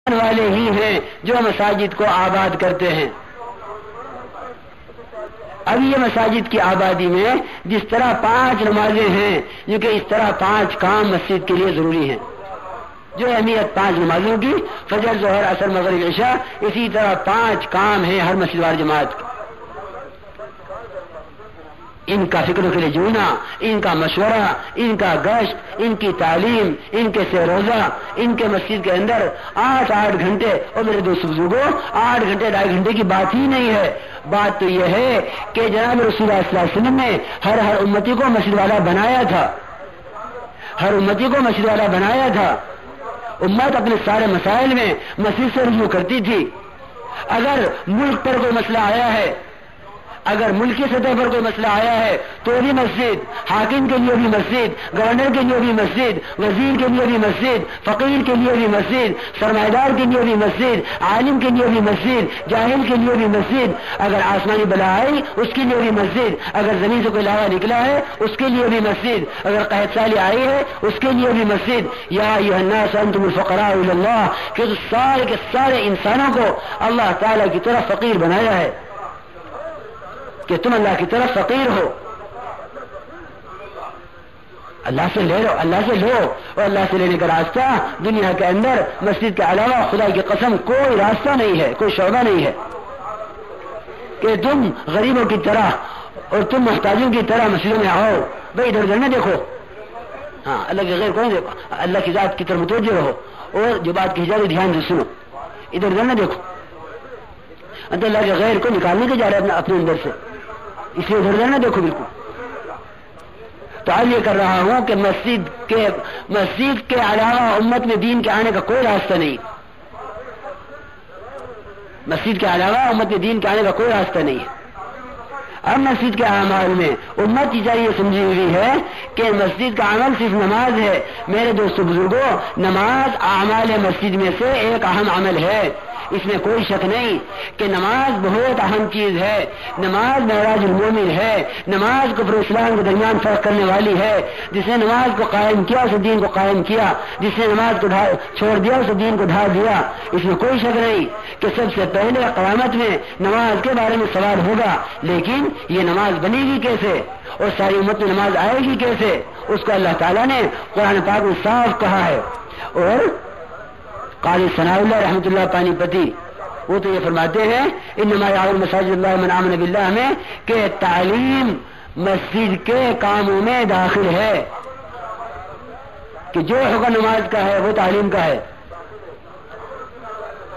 والے ہی ہیں جو مساجد کو آباد کرتے ہیں۔ اب یہ مساجد کی آبادی میں جس طرح 5 نمازیں ہیں، جو کہ اس طرح 5 کام مسجد کے لیے ضروری ہیں، جو اہمیت 5 نمازوں کی، فجر، ظہر، عصر، مغرب، عشاء، اسی طرح 5 کام ہیں ہر مسجد وار جماعت کے۔ ان کا فکروں کے لیے جڑنا، ان کا مشورہ، ان کا گشت، ان کی تعلیم، ان کے سے روزہ، ان کے مسجد کے اندر 8 گھنٹے، اور میرے دوست بزرگوں 8 گھنٹے 2.5 گھنٹے کی بات ہی نہیں ہے۔ بات تو یہ ہے کہ جناب رسول اللہ صلی اللہ علیہ وسلم نے ہر امتی کو مسجد والا بنایا تھا، ہر امتی کو مسجد والا بنایا تھا۔ امت اپنے سارے مسائل میں مسجد سے رجوع کرتی تھی۔ اگر ملک پر کوئی مسئلہ آیا ہے، اگر ملک کی سطح پر کوئی مسئلہ آیا ہے تو بھی مسجد، حاکم کے لیے بھی مسجد، گورنر کے لیے بھی مسجد، وزیر کے لیے بھی مسجد، فقیر کے لیے بھی مسجد، سرمایہ دار کے لیے بھی مسجد، عالم کے لیے بھی مسجد، جاہل کے لیے بھی مسجد۔ اگر آسمانی بلا آئی اس کے لیے بھی مسجد، اگر زمین سے کوئی لاوا نکلا ہے اس کے لیے بھی مسجد، اگر قحط سالی آئی ہے اس کے لیے بھی مسجد۔ یا ایھا الناس انتم الفقراء الی اللہ، کہ سارے کے سارے انسانوں کو اللہ تعالی کی طرف فقیر بنایا ہے، کہ تم اللہ کی طرف فقیر ہو، اللہ سے لے لو، اللہ سے لو، اور اللہ سے لینے کا راستہ دنیا کے اندر مسجد کے علاوہ خدا کی قسم کوئی راستہ نہیں ہے، کوئی شعبہ نہیں ہے کہ تم غریبوں کی طرح اور تم محتاجوں کی طرح مسجدوں میں آؤ۔ بھائی ادھر ادھر نہ دیکھو، ہاں اللہ کے غیر کون دیکھو، اللہ کی ذات کی طرف متوجہ رہو، اور جو بات کی جائے دھیان سے سنو، ادھر ادھر نہ دیکھو۔ اللہ کے غیر کو نکالنے کے جا رہے اپنے اندر سے، اس لیے ادھر نہ دیکھو بالکل۔ تو آج یہ کر رہا ہوں کہ مسجد کے علاوہ امت میں دین کے آنے کا کوئی راستہ نہیں، مسجد کے علاوہ امت میں دین کے آنے کا کوئی راستہ نہیں ہے۔ اب مسجد کے اعمال میں امت یہ سمجھی ہوئی ہے کہ مسجد کا عمل صرف نماز ہے۔ میرے دوستو بزرگوں، نماز اعمال مسجد میں سے ایک اہم عمل ہے، اس میں کوئی شک نہیں کہ نماز بہت اہم چیز ہے۔ نماز معراج المومن ہے، نماز کفر و اسلام کے درمیان فرق کرنے والی ہے۔ جس نے نماز کو قائم کیا اسے دین کو قائم کیا، جس نے نماز کو چھوڑ دیا اسے دین کو ڈھا دیا۔ اس میں کوئی شک نہیں کہ سب سے پہلے قیامت میں نماز کے بارے میں سوال ہوگا، لیکن یہ نماز بنے گی کیسے اور ساری امت میں نماز آئے گی کیسے، اس کو اللہ تعالیٰ نے قرآن پاک میں صاف کہا ہے۔ اور قاضی ثناء اللہ رحمۃ اللہ پانی پتی وہ تو یہ فرماتے ہیں انما یعمر مساجد اللہ من آمن باللہ میں کہ تعلیم مسجد کے کاموں میں داخل ہے، کہ جو حکم نماز کا ہے وہ تعلیم کا ہے۔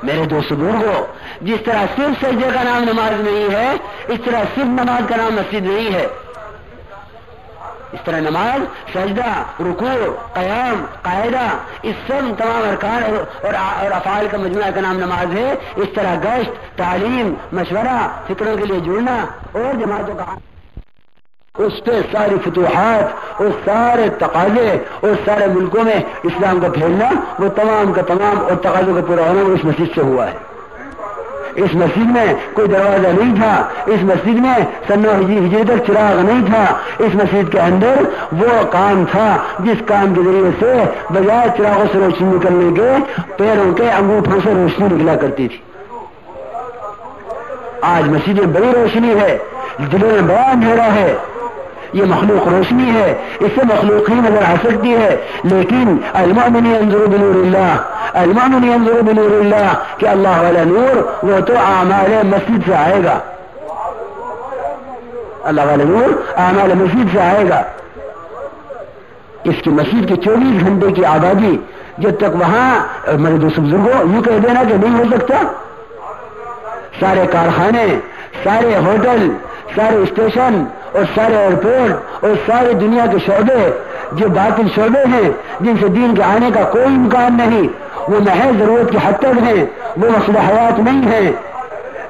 میرے دوست بزرگوں، جس طرح صرف سجدے کا نام نماز نہیں ہے، اس طرح صرف نماز کا نام مسجد نہیں ہے۔ اس طرح نماز، سجدہ، رکوع، قیام، قاعدہ، اس سب تمام ارکان اور افعال کا مجموعہ کا نام نماز ہے۔ اس طرح گشت، تعلیم، مشورہ، فکروں کے لیے جڑنا اور جماعتوں کا اس پہ ساری فتوحات اور سارے تقاضے اور سارے ملکوں میں اسلام کا پھیلنا، وہ تمام کا تمام اور تقاضوں کا پورا ہونا وہ اس مسجد سے ہوا ہے۔ اس مسجد میں کوئی دروازہ نہیں تھا، اس مسجد میں سن 9 ہجری تک چراغ نہیں تھا، اس مسجد کے اندر وہ کام تھا جس کام کے ذریعے سے بجائے چراغوں سے روشنی نکلنے کے پیروں کے انگوٹھوں سے روشنی نکلا کرتی تھی۔ آج مسجد میں بڑی روشنی ہے، دلوں میں بڑا اندھیرا ہے، یہ مخلوق روشنی ہے، اس سے مخلوق ہی نظر آ سکتی ہے، لیکن المؤمن ينظر بنور اللہ، المؤمن ينظر بنور اللہ، کہ اللہ والا نور وہ تو اعمال مسجد سے آئے گا، اللہ والا نور اعمال مسجد سے آئے گا۔ اس کی مسجد کی 24 گھنٹے کی آبادی جب تک وہاں میرے دوست بزرگوں یوں کہہ دینا کہ نہیں ہو سکتا، سارے کارخانے، سارے ہوٹل، سارے اسٹیشن اور سارے ایئرپورٹ اور ساری دنیا کے شعبے جو باطل شعبے ہیں جن سے دین کے آنے کا کوئی امکان نہیں، وہ محض ضرورت کی حد تک ہیں، وہ مقصد حیات نہیں ہیں۔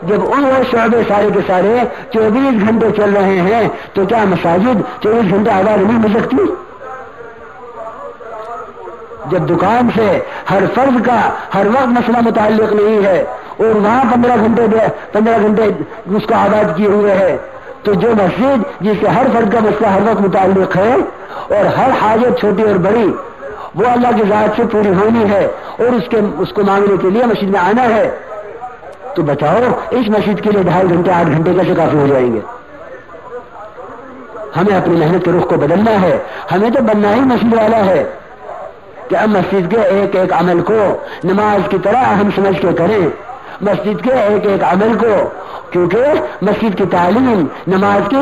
جب ان وہ شعبے سارے کے سارے 24 گھنٹے چل رہے ہیں تو کیا مساجد 24 گھنٹے آباد نہیں ہو سکتی؟ جب دکان سے ہر فرض کا ہر وقت مسئلہ متعلق نہیں ہے اور وہاں 15 گھنٹے اس کو آباد کیے ہوئے ہے، تو جو مسجد جس سے ہر فرد کا مسئلہ ہر وقت متعلق ہے اور ہر حاجت چھوٹی اور بڑی وہ اللہ کی ذات سے پوری ہونی ہے، اور اس کو مانگنے کے لیے مسجد میں آنا ہے، تو بتاؤ اس مسجد کے لیے 2.5 گھنٹے 8 گھنٹے کیسے کافی ہو جائیں گے؟ ہمیں اپنی محنت کے رخ کو بدلنا ہے. ہمیں تو بننا ہی مسجد والا ہے کہ اب مسجد کے ایک ایک عمل کو نماز کی طرح اہم سمجھ کے کریں. مسجد کے ایک ایک عمل کو، کیونکہ مسجد کی تعلیم نماز کی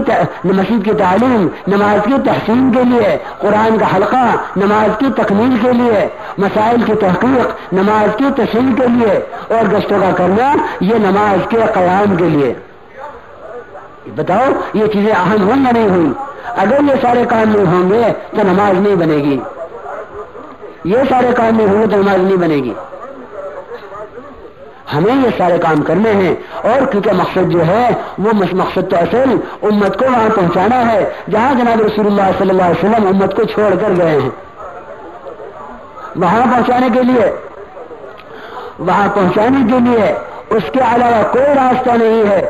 تحسین کے لیے، قرآن کا حلقہ نماز کی تکمیل کے لیے، مسائل کی تحقیق نماز کی تشریح کے لیے، اور گشتوں کا کرنا یہ نماز کے قیام کے لیے. بتاؤ یہ چیزیں اہم ہوئی یا نہیں ہوئی؟ اگر یہ سارے کام نہیں ہوں گے تو نماز نہیں بنے گی. یہ سارے کام نہیں ہوں گے تو نماز نہیں بنے گی. ہمیں یہ سارے کام کرنے ہیں، اور کیونکہ مقصد جو ہے وہ مقصد تو اصل امت کو وہاں پہنچانا ہے جہاں جناب رسول اللہ صلی اللہ علیہ وسلم امت کو چھوڑ کر گئے ہیں. وہاں پہنچانے کے لیے اس کے علاوہ کوئی راستہ نہیں ہے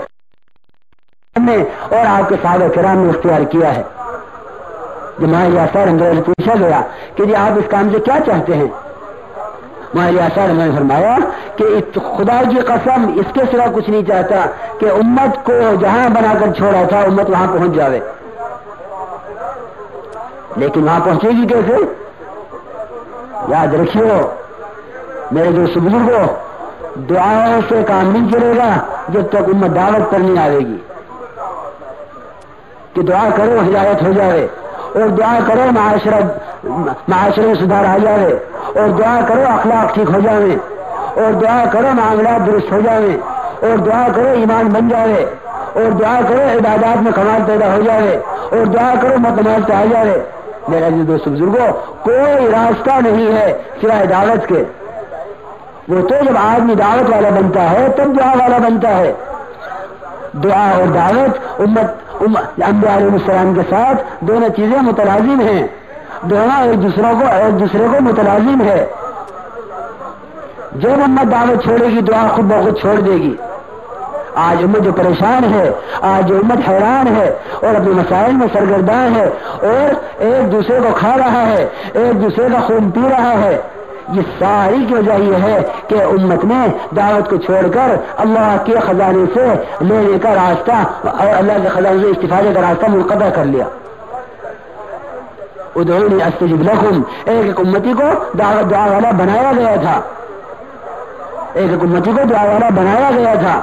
اور آپ کے صحابہ کرام نے اختیار کیا ہے. جب ماہر آثار اندر پوچھا گیا کہ جی آپ اس کام سے کیا چاہتے ہیں؟ ماہر آثار نے فرمایا کہ خدا کی قسم اس کے سوا کچھ نہیں چاہتا کہ امت کو جہاں بنا کر چھوڑا تھا امت وہاں پہنچ جاوے. لیکن وہاں پہنچے گی کیسے؟ یاد رکھیو میرے دوست بزرگوں، دعاؤں سے کام نہیں چلے گا جب تک امت دعوت پر نہیں آئے گی. کہ دعا کرو ہدایت ہو جائے، اور دعا کرو معاشرے میں سدھار آ جائے، اور دعا کرو اخلاق ٹھیک ہو جائے، اور دعا کرو معاملات درست ہو جائے، اور دعا کرو ایمان بن جائے، اور دعا کرو عبادات میں کمال پیدا ہو جائے، اور دعا کرو مکمل پہ آ جائے. میرے دوست بزرگوں، کوئی راستہ نہیں ہے سوائے دعوت کے. وہ تو جب آدمی دعوت والا بنتا ہے تب دعا والا بنتا ہے. دعا اور دعوت انبیاء علیہ السلام کے ساتھ دونوں چیزیں متلازم ہیں، دونوں ایک دوسرے کو متلازم ہے. جب امت دعوت چھوڑے گی دعا خود بخود چھوڑ دے گی. آج امت جو پریشان ہے، آج جو امت حیران ہے اور اپنے مسائل میں سرگرداں ہے اور ایک دوسرے کو کھا رہا ہے، ایک دوسرے کا خون پی رہا ہے، یہ ساری کی وجہ یہ ہے کہ امت نے دعوت کو چھوڑ کر اللہ کے خزانے سے لینے کا راستہ اور اللہ کے خزانے سے استفادے کا راستہ منقطع کر لیا. ادعونی استجب لکم، ایک امتی کو دعا والا بنایا گیا تھا، ایک امتی کو دعا والا بنایا گیا تھا.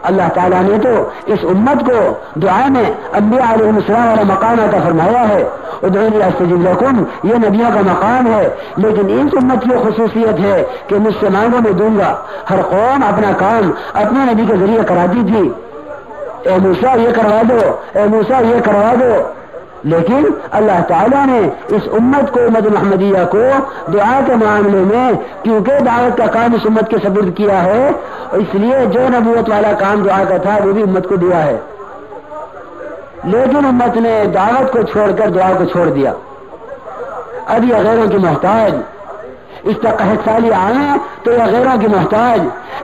اللہ تعالیٰ نے تو اس امت کو دعا میں انبیاء علیہ السلام والا مقام عطا فرمایا ہے. ادعونی استجب لکم یہ نبیوں کا مقام ہے، لیکن اس امت کی خصوصیت ہے کہ مجھ سے مانگو میں دوں گا. ہر قوم اپنا کام اپنے نبی کے ذریعے کراتی تھی، اے موسیٰ یہ کروا دو، اے موسیٰ یہ کروا دو. لیکن اللہ تعالیٰ نے اس امت کو، امت محمدیہ کو دعا کے معاملے میں کیونکہ دعوت کا کام اس امت کے سپرد کیا ہے، اس لیے جو نبوت والا کام دعا کا تھا وہ بھی امت کو دیا ہے. لیکن امت نے دعوت کو چھوڑ کر دعا کو چھوڑ دیا. اب یہ غیروں کی محتاج، اس کا قحط سالی آئیں تو یہ غیروں کی محتاج،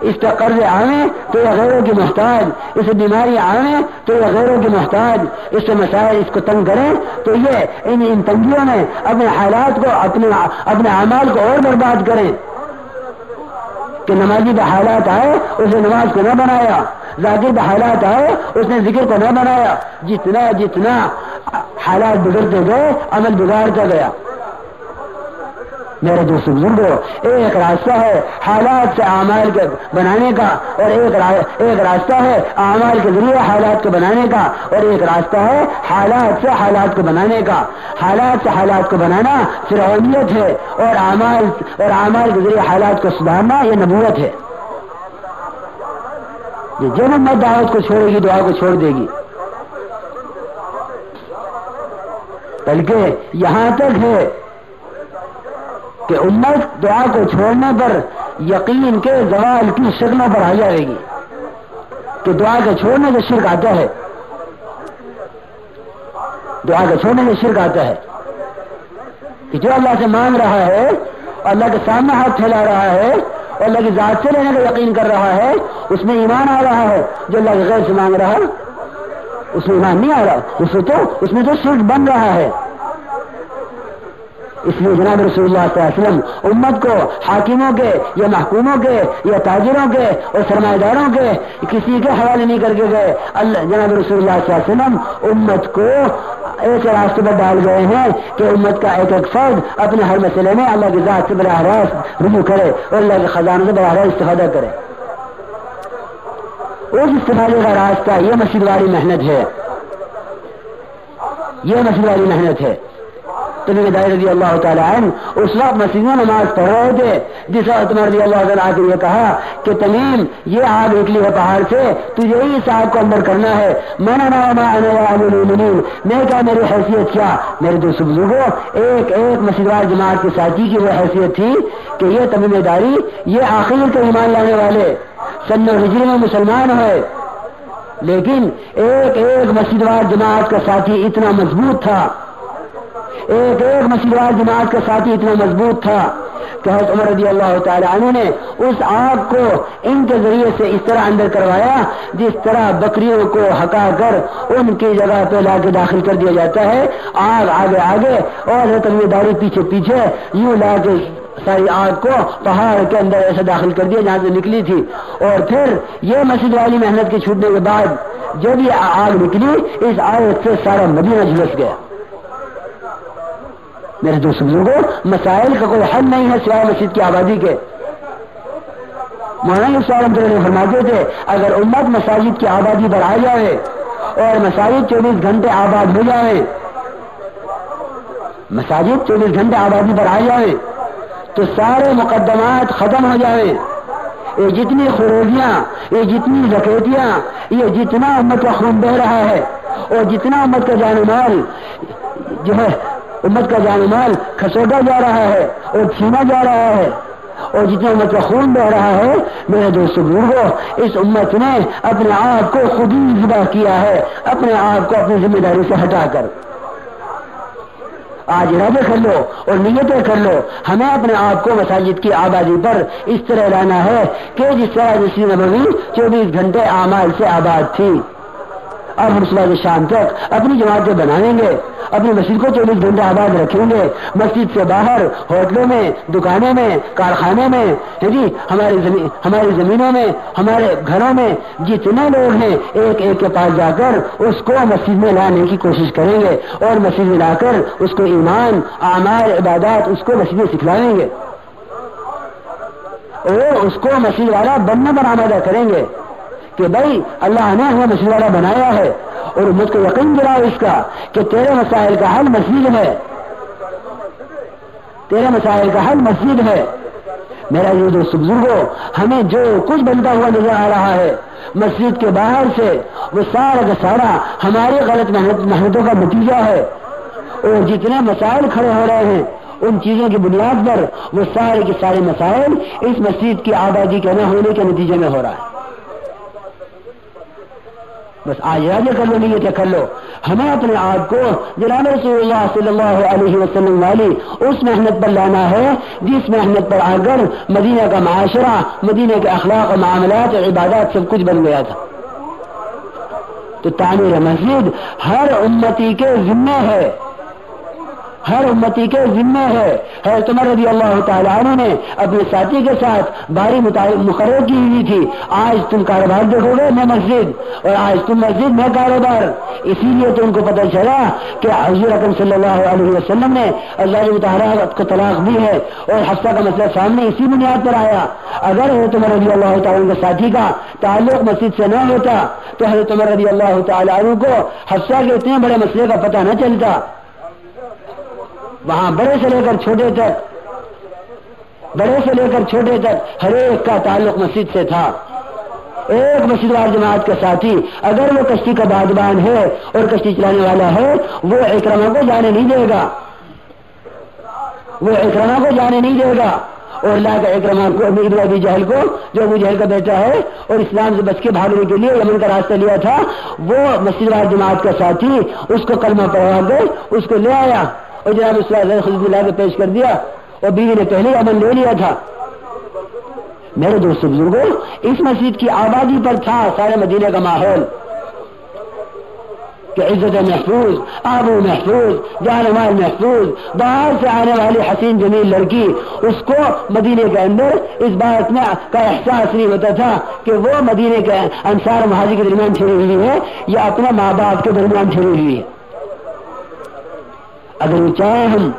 اس کا قرض آئیں تو یہ غیروں کی محتاج، اس سے بیماری آئیں تو یہ غیروں کی محتاج، اس سے مسائل اس کو تنگ کریں تو یہ ان تنگیوں میں اپنے حالات کو اپنے اعمال کو اور برباد کریں. کہ نمازی کا حالات آئے اس نے نماز کو نہ بنایا، ذاکر کا حالات آئے اس نے ذکر کو نہ بنایا. جتنا حالات بگڑتے گئے عمل بگاڑتا گیا. میرے دوست بزرگوں، ایک راستہ ہے حالات سے اعمال کے بنانے کا، اور ایک راستہ ہے اعمال کے ذریعے حالات کو بنانے کا، اور ایک راستہ ہے حالات سے حالات کو بنانے کا. حالات سے حالات کو بنانا فرعونیت ہے، اور اعمال کے ذریعے حالات کو سدھارنا یہ نبوت ہے. جب امت دعوت کو چھوڑے گی دعا کو چھوڑ دے گی. بلکہ یہاں تک ہے کہ امت دعا کو چھوڑنے پر یقین کے زوال کی شکلوں پر آ جائے گی. کہ دعا کے چھوڑنے سے شرک آتا ہے، دعا کے چھوڑنے سے شرک آتا ہے. کہ جو اللہ سے مانگ رہا ہے اور اللہ کے سامنے ہاتھ پھیلا رہا ہے اور اللہ کی ذات سے لینے کا یقین کر رہا ہے اس میں ایمان آ رہا ہے. جو اللہ کے غیر سے مانگ رہا ہے اس میں ایمان نہیں آ رہا، اس میں تو شرک بن رہا ہے. اس لیے جناب رسول اللہ صلی اللہ علیہ وسلم امت کو حاکموں کے یا محکوموں کے یا تاجروں کے اور سرمایہ داروں کے کسی کے حوالے نہیں کر کے گئے. جناب رسول اللہ صلی اللہ علیہ وسلم امت کو ایسے راستے پر ڈال گئے ہیں کہ امت کا ایک ایک فرد اپنے ہر مسئلے میں اللہ کی ذات سے براہ راست رجوع کرے اور اللہ کے خزانوں سے براہ راست استفادہ کرے. اس استفادے کا راستہ یہ مسجد والی محنت ہے, یہ مسجد والی محنت ہے. تمیم داری رضی اللہ تعالیٰ عنہ اس وقت مسجد میں نماز پڑھ رہے تھے جس وقت عمر رضی اللہ تعالیٰ عنہ نے کہا کہ تمیم یہ آگ نکلی ہے پہاڑ سے, تجھے ہی اس آگ کو اندر کرنا ہے. میں کیا میری حیثیت کیا؟ میرے دوست بزرگوں, ایک ایک مسجدوار جماعت کے ساتھی کی وہ حیثیت تھی کہ یہ تمیم داری یہ آخر کے ایمان لانے والے سن ہجری میں مسلمان ہوئے, لیکن ایک ایک مسجدوار جماعت کا ساتھی اتنا مضبوط تھا, ایک ایک مسجدوار جماعت کا ساتھی اتنا مضبوط تھا کہ حضرت عمر رضی اللہ تعالی عنہ نے اس آگ کو ان کے ذریعے سے اس طرح اندر کروایا جس طرح بکریوں کو ہکا کر ان کی جگہ پہ لا کے داخل کر دیا جاتا ہے. آگ آگے آگے اور حضرت داری پیچھے پیچھے یوں لا کے ساری آگ کو پہاڑ کے اندر ایسے داخل کر دیا جہاں سے نکلی تھی. اور پھر یہ مسجد والی محنت کے چھوٹنے کے بعد جب یہ آگ نکلی اس آگ سے سارا مدینہ جھلس گیا. میرے دوست بزرگوں, مسائل کا کوئی حل نہیں ہے سوائے مسجد کی آبادی کے. مولانا صاحب فرماتے تھے اگر امت مساجد کی آبادی پر آ جائے اور مساجد 24 گھنٹے آباد ہو جائے, مساجد 24 گھنٹے آبادی پر آ جائے تو سارے مقدمات ختم ہو جائیں. یہ جتنی خروجیاں, یہ جتنی ڈکیتیاں, یہ جتنا امت کا خون بہ رہا ہے اور جتنا امت کا جان و مال جو ہے امت کا جان و مال کھسوٹا جا رہا ہے اور چھینا جا رہا ہے اور جتنا امت کا خون بہ رہا ہے, میرے دوست بزرگوں اس امت نے اپنے آپ کو خود ہی ذبح کیا ہے, اپنے آپ کو اپنی ذمہ داری سے ہٹا کر. آج ارادے کر لو اور نیتیں کر لو, ہمیں اپنے آپ کو مساجد کی آبادی پر اس طرح لانا ہے کہ جس طرح مسجد نبوی 24 گھنٹے اعمال سے آباد تھی. اب ہم صبح سے شام تک اپنی جماعتیں بنائیں گے, اپنی مسجد کو 24 گھنٹے آباد رکھیں گے. مسجد سے باہر ہوٹلوں میں, دکانوں میں, کارخانے میں, جی ہماری زمینوں میں, ہمارے گھروں میں جتنے لوگ ہیں ایک ایک کے پاس جا کر اس کو مسجد میں لانے کی کوشش کریں گے اور مسجد میں لا کر اس کو ایمان, اعمال, عبادات اس کو مسجد میں سکھلائیں گے اور اس کو مسجد والا بننے پر آمادہ کریں گے کہ بھائی اللہ نے ہمیں مسجد والا بنایا ہے اور امت کو یقین دلاؤ اس کا کہ تیرے مسائل کا حل مسجد ہے, تیرے مسائل کا حل مسجد ہے. میرا یہ دوست بزرگوں, ہمیں جو کچھ بنتا ہوا نظر آ رہا ہے مسجد کے باہر سے وہ سارا کا سارا ہماری غلط محنتوں کا نتیجہ ہے. اور جتنے مسائل کھڑے ہو رہے ہیں ان چیزوں کی بنیاد پر وہ سارے کے سارے مسائل اس مسجد کی آبادی کے نہ ہونے کے نتیجے میں ہو رہا ہے. بس آج یاد کر لو, نیت کر لو, ہمیں اپنے آپ کو جناب رسول اللہ صلی اللہ علیہ وسلم والی اس محنت پر لانا ہے جس محنت پر آ کر مدینہ کا معاشرہ, مدینہ کے اخلاق و معاملات اور عبادات سب کچھ بن گیا تھا. تو تعمیر مسجد ہر امتی کے ذمہ ہے, ہر امتی کے ذمہ ہے. حضرت عمر رضی اللہ تعالیٰ عنہ نے اپنے ساتھی کے ساتھ باری مقرر کی ہوئی تھی, آج تم کاروبار دیکھو گے میں مسجد, اور آج تم مسجد میں کاروبار. اسی لیے تو ان کو پتہ چلا کہ حضور اکرم صلی اللہ علیہ وسلم نے اللہ مطہرہ کو طلاق دی ہے اور حفصہ کا مسئلہ سامنے اسی بنیاد پر آیا. اگر حضرت عمر رضی اللہ تعالیٰ عنہ کے ساتھی کا تعلق مسجد سے نہ ہوتا تو حضرت عمر رضی اللہ تعالیٰ عنہ کو حفصہ کے اتنے بڑے مسئلے کا پتہ نہ چلتا. وہاں بڑے سے لے کر چھوٹے تک ہر ایک کا تعلق مسجد سے تھا. ایک مسجد وار جماعت کا ساتھی اگر وہ کشتی کا بادبان ہے اور کشتی چلانے والا ہے وہ اکرمہ کو جانے نہیں دے گا, وہ اکرمہ کو جانے نہیں دے گا. اور اللہ کا اکرمہ کو ابو جہل کو, جو ابو جہل کا بیٹا ہے اور اسلام سے بچ کے بھاگنے کے لیے یمن کا راستہ لیا تھا, وہ مسجد وار جماعت کا ساتھی اس کو کلمہ پڑھا کر اس کو لے آیا اور جناب اس خود لا کے پیش کر دیا اور بیوی نے پہلے امن لے لیا تھا. میرے دوست بزرگوں, اس مسجد کی آبادی پر تھا سارے مدینے کا ماحول. کہ عزت محفوظ، آب و محفوظ، جان و مال محفوظ، باہر سے آنے والی حسین جمیل لڑکی اس کو مدینے کے اندر اس بات میں کا احساس نہیں ہوتا تھا کہ وہ مدینے کے انصار مہاجر کے درمیان چھڑی ہوئی ہے یا اپنا ماں باپ کے درمیان چھڑی ہوئی ہے. اگر وہ چاہے ہم